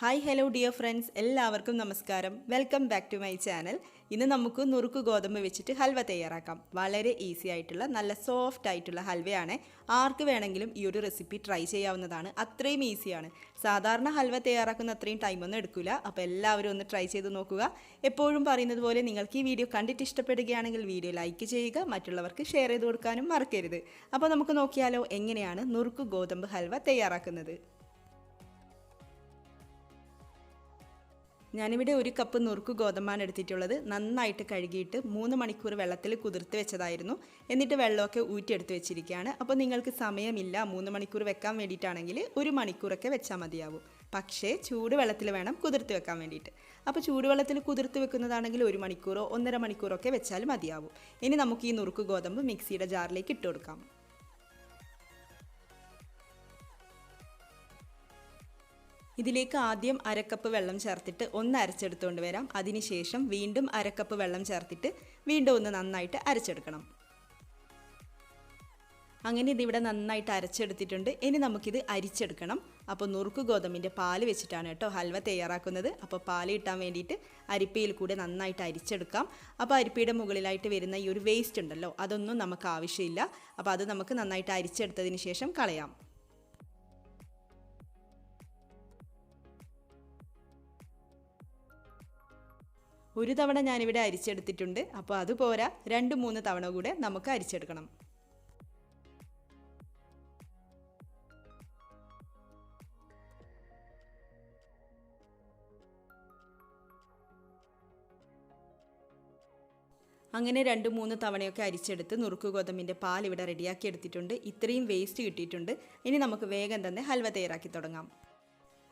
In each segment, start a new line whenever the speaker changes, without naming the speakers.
Hi hello dear friends, എല്ലാവർക്കും നമസ്കാരം. Welcome back to my channel. ഇന്ന് നമുക്ക് നുറുക്ക് ഗോതമ്പ് വെച്ചിട്ട് ഹൽവ തയ്യാറാക്കാം. വളരെ ഈസി ആയിട്ടുള്ള നല്ല സോഫ്റ്റ് ആയിട്ടുള്ള ഹൽവയാണ്. ആർക്ക് വേണമെങ്കിലും ഈ ഒരു റെസിപ്പി ട്രൈ ചെയ്യാവുന്നതാണ്. അത്രയും ഈസിയാണ്. സാധാരണ ഹൽവ തയ്യാറാക്കുന്ന അത്രയും ടൈമൊന്നും എടുക്കില്ല. അപ്പോൾ എല്ലാവരും ഒന്ന് ട്രൈ ചെയ്ത് നോക്കുക. എപ്പോഴും പറയുന്നത് പോലെ നിങ്ങൾക്ക് ഈ വീഡിയോ കണ്ടിട്ട് ഇഷ്ടപ്പെടുകയാണെങ്കിൽ വീഡിയോ ലൈക്ക് ചെയ്യുക, മറ്റുള്ളവർക്ക് ഷെയർ ചെയ്ത് കൊടുക്കാനും മറക്കരുത്. അപ്പോൾ നമുക്ക് നോക്കിയാലോ എങ്ങനെയാണ് നുറുക്ക് ഗോതമ്പ് ഹൽവ തയ്യാറാക്കുന്നത്. ഞാനിവിടെ 1 കപ്പ് നുറുക്ക് ഗോതമ്പാണ് എടുത്തിട്ടുള്ളത്. നന്നായിട്ട് കഴുകിയിട്ട് 3 മണിക്കൂർ വെള്ളത്തിൽ കുതിർത്ത് വെച്ചതായിരുന്നു. എന്നിട്ട് വെള്ളമൊക്കെ ഊറ്റിയെടുത്ത് വെച്ചിരിക്കുകയാണ്. അപ്പോൾ നിങ്ങൾക്ക് സമയമില്ല 3 മണിക്കൂർ വെക്കാൻ വേണ്ടിയിട്ടാണെങ്കിൽ 1 മണിക്കൂറൊക്കെ വെച്ചാൽ മതിയാവും. പക്ഷേ ചൂട് വെള്ളത്തിൽ വേണം കുതിർത്ത് വെക്കാൻ വേണ്ടിയിട്ട്. അപ്പോൾ ചൂടുവെള്ളത്തിൽ കുതിർത്ത് വെക്കുന്നതാണെങ്കിൽ 1 മണിക്കൂറോ 1.5 മണിക്കൂറോ ഒക്കെ വെച്ചാൽ മതിയാവും. ഇനി നമുക്ക് ഈ നുറുക്ക് ഗോതമ്പ് മിക്സിയുടെ ജാറിലേക്ക് ഇട്ട് കൊടുക്കാം. ഇതിലേക്ക് ആദ്യം 1/2 കപ്പ് വെള്ളം ചേർത്തിട്ട് ഒന്ന് അരച്ചെടുത്തുകൊണ്ട് വരാം. അതിനുശേഷം വീണ്ടും 1/2 കപ്പ് വെള്ളം ചേർത്തിട്ട് വീണ്ടും ഒന്ന് നന്നായിട്ട് അരച്ചെടുക്കണം. അങ്ങനെ ഇതിവിടെ നന്നായിട്ട് അരച്ചെടുത്തിട്ടുണ്ട്. ഇനി നമുക്കിത് അരിച്ചെടുക്കണം. അപ്പോൾ നുറുക്ക് ഗോതമ്പിൻ്റെ പാല് വെച്ചിട്ടാണ് കേട്ടോ ഹൽവ തയ്യാറാക്കുന്നത്. അപ്പോൾ പാല് കിട്ടാൻ വേണ്ടിയിട്ട് അരിപ്പയിൽ കൂടെ നന്നായിട്ട് അരിച്ചെടുക്കാം. അപ്പോൾ അരിപ്പയുടെ മുകളിലായിട്ട് വരുന്ന ഈ ഒരു വേസ്റ്റ് ഉണ്ടല്ലോ, അതൊന്നും നമുക്ക് ആവശ്യമില്ല. അപ്പോൾ അത് നമുക്ക് നന്നായിട്ട് അരിച്ചെടുത്തതിന് ശേഷം കളയാം. ഒരു തവണ ഞാനിവിടെ അരിച്ചെടുത്തിട്ടുണ്ട്. അപ്പോൾ അതുപോരാ, 2-3 തവണ കൂടെ നമുക്ക് അരിച്ചെടുക്കണം. അങ്ങനെ 2-3 തവണയൊക്കെ അരിച്ചെടുത്ത് നുറുക്ക് ഗോതമ്പിൻ്റെ പാൽ ഇവിടെ റെഡിയാക്കി എടുത്തിട്ടുണ്ട്. ഇത്രയും വേസ്റ്റ് കിട്ടിയിട്ടുണ്ട്. ഇനി നമുക്ക് വേഗം തന്നെ ഹൽവ തയ്യാറാക്കി തുടങ്ങാം.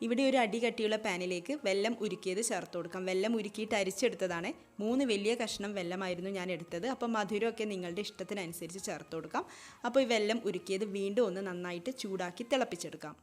ഇവിടെ ഒരു അടികട്ടിയുള്ള പാനിലേക്ക് വെല്ലം ഉരുക്കിയത് ചേർത്ത് കൊടുക്കാം. വെല്ലം ഉരുക്കിയിട്ട് അരിച്ചെടുത്തതാണ്. 3 വലിയ കഷ്ണം വെല്ലമായിരുന്നു ഞാൻ എടുത്തത്. അപ്പോൾ മധുരമൊക്കെ നിങ്ങളുടെ ഇഷ്ടത്തിനനുസരിച്ച് ചേർത്ത് കൊടുക്കാം. അപ്പോൾ ഈ വെല്ലം ഉരുക്കിയത് വീണ്ടും ഒന്ന് നന്നായിട്ട് ചൂടാക്കി തിളപ്പിച്ചെടുക്കാം.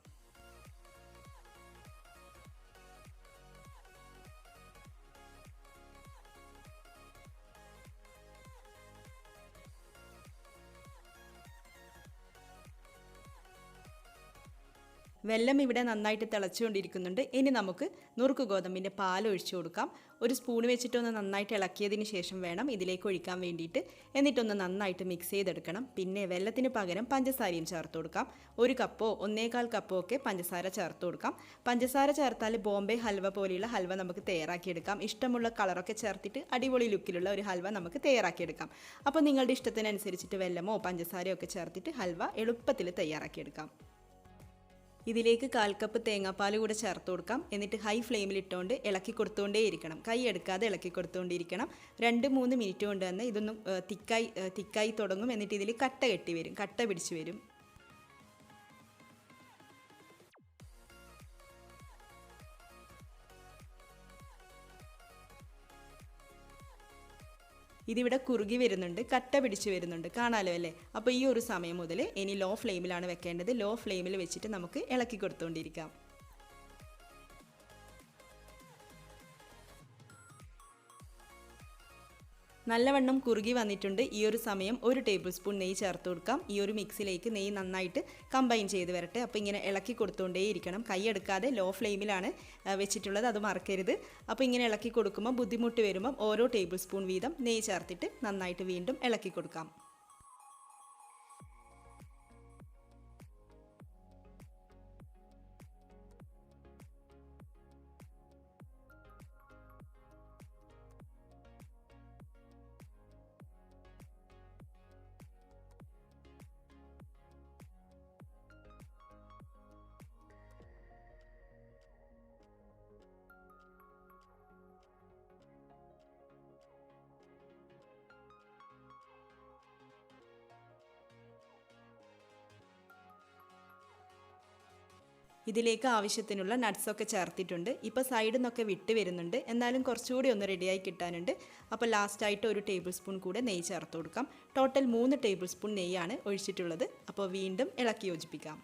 വെല്ലം ഇവിടെ നന്നായിട്ട് തിളച്ചുകൊണ്ടിരിക്കുന്നുണ്ട്. ഇനി നമുക്ക് നുറുക്ക് ഗോതമ്പിൻ്റെ പാൽ ഒഴിച്ചു കൊടുക്കാം. ഒരു സ്പൂൺ വെച്ചിട്ടൊന്ന് നന്നായിട്ട് ഇളക്കിയതിന് ശേഷം വേണം ഇതിലേക്ക് ഒഴിക്കാൻ വേണ്ടിയിട്ട്. എന്നിട്ടൊന്ന് നന്നായിട്ട് മിക്സ് ചെയ്തെടുക്കണം. പിന്നെ വെല്ലത്തിന് പകരം പഞ്ചസാരയും ചേർത്ത് കൊടുക്കാം. 1 കപ്പോ 1.25 കപ്പോ ഒക്കെ പഞ്ചസാര ചേർത്ത് കൊടുക്കാം. പഞ്ചസാര ചേർത്താൽ ബോംബെ ഹൽവ പോലെയുള്ള ഹൽവ നമുക്ക് തയ്യാറാക്കിയെടുക്കാം. ഇഷ്ടമുള്ള കളറൊക്കെ ചേർത്തിട്ട് അടിപൊളി ലുക്കിലുള്ള ഒരു ഹൽവ നമുക്ക് തയ്യാറാക്കിയെടുക്കാം. അപ്പോൾ നിങ്ങളുടെ ഇഷ്ടത്തിനനുസരിച്ചിട്ട് വെല്ലമോ പഞ്ചസാരയോ ഒക്കെ ചേർത്തിട്ട് ഹൽവ എളുപ്പത്തിൽ തയ്യാറാക്കിയെടുക്കാം. ഇതിലേക്ക് 1/4 കപ്പ് തേങ്ങാപ്പാൽ കൂടെ ചേർത്ത് കൊടുക്കാം. എന്നിട്ട് ഹൈ ഫ്ലെയിമിൽ ഇട്ടുകൊണ്ട് ഇളക്കി കൊടുത്തുകൊണ്ടേയിരിക്കണം. കൈ എടുക്കാതെ ഇളക്കി കൊടുത്തുകൊണ്ടിരിക്കണം. 2-3 മിനിറ്റ് കൊണ്ട് തന്നെ ഇതൊന്നും തിക്കായി തുടങ്ങും. എന്നിട്ട് ഇതിൽ കട്ട കെട്ടി വരും, കട്ട പിടിച്ച് വരും. ഇതിവിടെ കുറുകി വരുന്നുണ്ട്, കട്ട പിടിച്ച് വരുന്നുണ്ട്, കാണാലോ അല്ലേ? അപ്പോൾ ഈ ഒരു സമയം മുതൽ ഇനി ലോ ഫ്ലെയിമിലാണ് വെക്കേണ്ടത്. ലോ ഫ്ലെയിമിൽ വെച്ചിട്ട് നമുക്ക് ഇളക്കി കൊടുത്തുകൊണ്ടിരിക്കാം. നല്ലവണ്ണം കുറുകി വന്നിട്ടുണ്ട്. ഈ ഒരു സമയം 1 ടേബിൾ സ്പൂൺ നെയ്യ് ചേർത്ത് കൊടുക്കാം. ഈ ഒരു മിക്സിലേക്ക് നെയ്യ് നന്നായിട്ട് കമ്പൈൻ ചെയ്ത് വരട്ടെ. അപ്പോൾ ഇങ്ങനെ ഇളക്കി കൊടുത്തുകൊണ്ടേയിരിക്കണം. കൈ എടുക്കാതെ ലോ ഫ്ലെയിമിലാണ് വെച്ചിട്ടുള്ളത്, അത് മറക്കരുത്. അപ്പോൾ ഇങ്ങനെ ഇളക്കി കൊടുക്കുമ്പോൾ ബുദ്ധിമുട്ട് വരുമ്പം ഓരോ ടേബിൾ സ്പൂൺ വീതം നെയ്യ് ചേർത്തിട്ട് നന്നായിട്ട് വീണ്ടും ഇളക്കി കൊടുക്കാം. ഇതിലേക്ക് ആവശ്യത്തിനുള്ള നട്ട്സൊക്കെ ചേർത്തിട്ടുണ്ട്. ഇപ്പോൾ സൈഡിൽ നിന്നൊക്കെ വിട്ട് വരുന്നുണ്ട്, എന്നാലും കുറച്ചുകൂടി ഒന്ന് റെഡിയായി കിട്ടാനുണ്ട്. അപ്പോൾ ലാസ്റ്റായിട്ട് 1 ടേബിൾ സ്പൂൺ കൂടെ നെയ്യ് ചേർത്ത് കൊടുക്കാം. ടോട്ടൽ 3 ടേബിൾ സ്പൂൺ നെയ്യാണ് ഒഴിച്ചിട്ടുള്ളത്. അപ്പോൾ വീണ്ടും ഇളക്കി യോജിപ്പിക്കാം.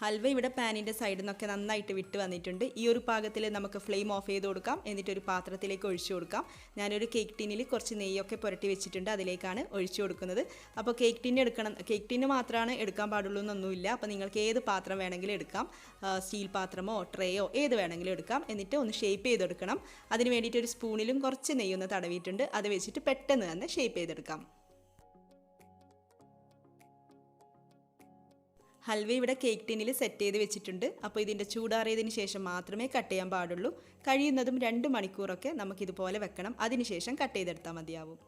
ഹൽവ ഇവിടെ പാനിൻ്റെ സൈഡിൽ നിന്നൊക്കെ നന്നായിട്ട് വിട്ട് വന്നിട്ടുണ്ട്. ഈ ഒരു പാകത്തിൽ നമുക്ക് ഫ്ലെയിം ഓഫ് ചെയ്ത് കൊടുക്കാം. എന്നിട്ടൊരു പാത്രത്തിലേക്ക് ഒഴിച്ചു കൊടുക്കാം. ഞാനൊരു കേക്ക് ടിന്നിൽ കുറച്ച് നെയ്യൊക്കെ പുരട്ടി വെച്ചിട്ടുണ്ട്, അതിലേക്കാണ് ഒഴിച്ചു കൊടുക്കുന്നത്. അപ്പോൾ കേക്ക് ടിന്ന് മാത്രമാണ് എടുക്കാൻ പാടുള്ളൂ എന്നൊന്നുമില്ല. അപ്പോൾ നിങ്ങൾക്ക് ഏത് പാത്രം വേണമെങ്കിലും എടുക്കാം, സ്റ്റീൽ പാത്രമോ ട്രേയോ ഏത് വേണമെങ്കിലും എടുക്കാം. എന്നിട്ട് ഒന്ന് ഷേപ്പ് ചെയ്തെടുക്കണം. അതിന് വേണ്ടിയിട്ട് ഒരു സ്പൂണിലും കുറച്ച് നെയ്യൊന്ന് തടവിയിട്ടുണ്ട്, അത് വെച്ചിട്ട് പെട്ടെന്ന് തന്നെ ഷേപ്പ് ചെയ്തെടുക്കാം. ഹൽവ ഇവിടെ കേക്ക് ടിന്നിൽ സെറ്റ് ചെയ്ത് വെച്ചിട്ടുണ്ട്. അപ്പോൾ ഇതിൻ്റെ ചൂടാറിയതിന് ശേഷം മാത്രമേ കട്ട് ചെയ്യാൻ പാടുള്ളൂ. കഴിയുന്നതും 2 മണിക്കൂറൊക്കെ നമുക്കിതുപോലെ വെക്കണം. അതിനുശേഷം കട്ട് ചെയ്തെടുത്താൽ മതിയാവും.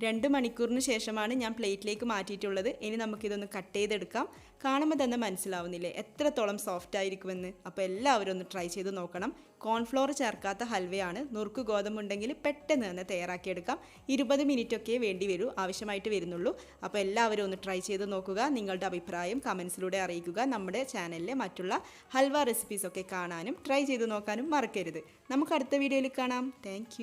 2 മണിക്കൂറിന് ശേഷമാണ് ഞാൻ പ്ലേറ്റിലേക്ക് മാറ്റിയിട്ടുള്ളത്. ഇനി നമുക്കിതൊന്ന് കട്ട് ചെയ്തെടുക്കാം. കാണുമ്പോൾ തന്നെ മനസ്സിലാവുന്നില്ലേ എത്രത്തോളം സോഫ്റ്റ് ആയിരിക്കുമെന്ന്. അപ്പോൾ എല്ലാവരും ഒന്ന് ട്രൈ ചെയ്ത് നോക്കണം. കോൺഫ്ലോർ ചേർക്കാത്ത ഹൽവയാണ്. നുറുക്ക് ഗോതമ്പുണ്ടെങ്കിൽ പെട്ടെന്ന് തന്നെ തയ്യാറാക്കിയെടുക്കാം. 20 മിനിറ്റൊക്കെ വേണ്ടി വരൂ, ആവശ്യമായിട്ട് വരുന്നുള്ളൂ. അപ്പോൾ എല്ലാവരും ഒന്ന് ട്രൈ ചെയ്ത് നോക്കുക. നിങ്ങളുടെ അഭിപ്രായം കമൻസിലൂടെ അറിയിക്കുക. നമ്മുടെ ചാനലിലെ മറ്റുള്ള ഹൽവ റെസിപ്പീസൊക്കെ കാണാനും ട്രൈ ചെയ്ത് നോക്കാനും മറക്കരുത്. നമുക്ക് അടുത്ത വീഡിയോയിൽ കാണാം. താങ്ക്